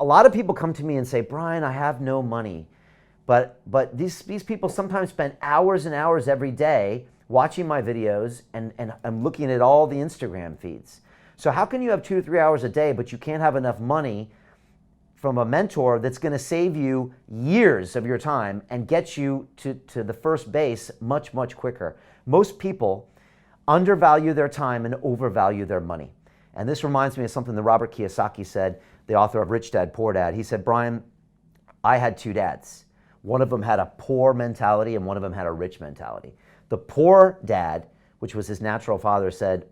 a lot of people come to me and say, Brian, I have no money. But these people sometimes spend hours and hours every day watching my videos and I'm looking at all the Instagram feeds. So how can you have 2 or 3 hours a day, but you can't have enough money from a mentor that's going to save you years of your time and get you to the first base much, much quicker? Most people undervalue their time and overvalue their money. And this reminds me of something that Robert Kiyosaki said, the author of Rich Dad, Poor Dad. He said, Brian, I had 2 dads. One of them had a poor mentality and one of them had a rich mentality. The poor dad, which was his natural father, said,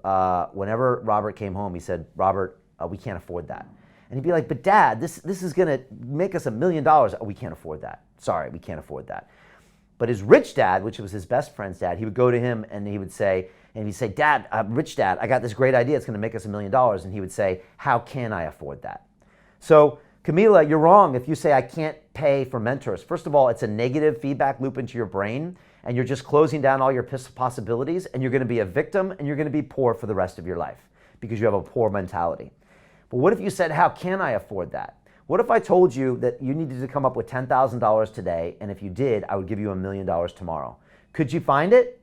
whenever Robert came home, he said, Robert, we can't afford that. And he'd be like, but Dad, this is going to make us $1 million. Oh, we can't afford that. Sorry, we can't afford that. But his rich dad, which was his best friend's dad, he would go to him and he would say, Dad, rich dad, I got this great idea. It's going to make us $1 million. And he would say, how can I afford that? So Camila, you're wrong if you say I can't pay for mentors. First of all, it's a negative feedback loop into your brain, and you're just closing down all your possibilities, and you're going to be a victim, and you're going to be poor for the rest of your life because you have a poor mentality. But what if you said, how can I afford that? What if I told you that you needed to come up with $10,000 today, and if you did, I would give you $1 million tomorrow? Could you find it?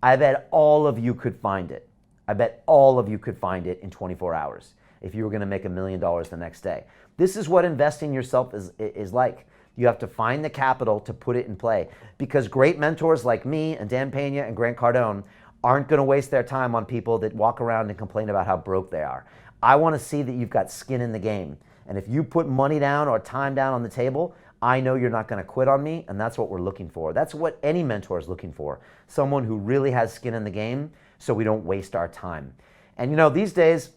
I bet all of you could find it. I bet all of you could find it in 24 hours if you were going to make $1 million the next day. This is what investing yourself is like. You have to find the capital to put it in play, because great mentors like me and Dan Pena and Grant Cardone aren't going to waste their time on people that walk around and complain about how broke they are. I want to see that you've got skin in the game. And if you put money down or time down on the table, I know you're not going to quit on me, and that's what we're looking for. That's what any mentor is looking for. Someone who really has skin in the game so we don't waste our time. And you know, these days,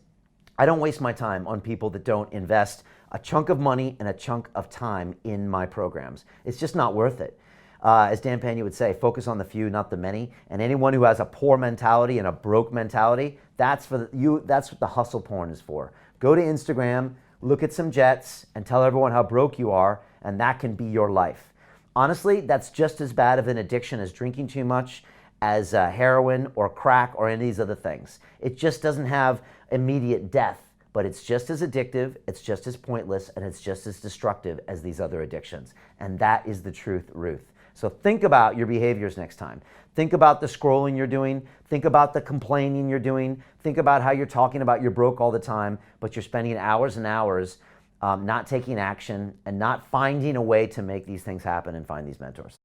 I don't waste my time on people that don't invest a chunk of money and a chunk of time in my programs. It's just not worth it. As Dan Pena would say, focus on the few, not the many. And anyone who has a poor mentality and a broke mentality, that's what the hustle porn is for. Go to Instagram, look at some jets, and tell everyone how broke you are, and that can be your life. Honestly, that's just as bad of an addiction as drinking too much, as heroin or crack or any of these other things. It just doesn't have immediate death, but it's just as addictive, it's just as pointless, and it's just as destructive as these other addictions. And that is the truth, Ruth. So think about your behaviors next time. Think about the scrolling you're doing. Think about the complaining you're doing. Think about how you're talking about you're broke all the time, but you're spending hours and hours not taking action and not finding a way to make these things happen and find these mentors.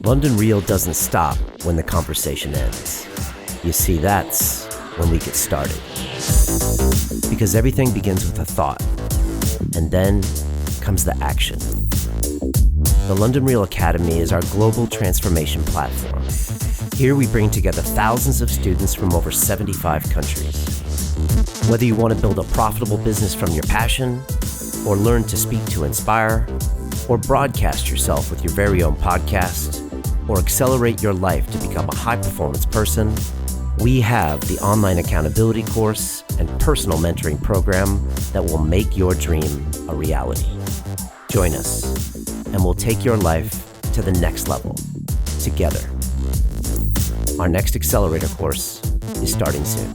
London Real doesn't stop when the conversation ends. You see, that's when we get started. Because everything begins with a thought, and then comes the action. The London Real Academy is our global transformation platform. Here we bring together thousands of students from over 75 countries. Whether you want to build a profitable business from your passion, or learn to speak to inspire, or broadcast yourself with your very own podcast, or accelerate your life to become a high-performance person, we have the online accountability course and personal mentoring program that will make your dream a reality. Join us, and we'll take your life to the next level, together. Our next accelerator course is starting soon.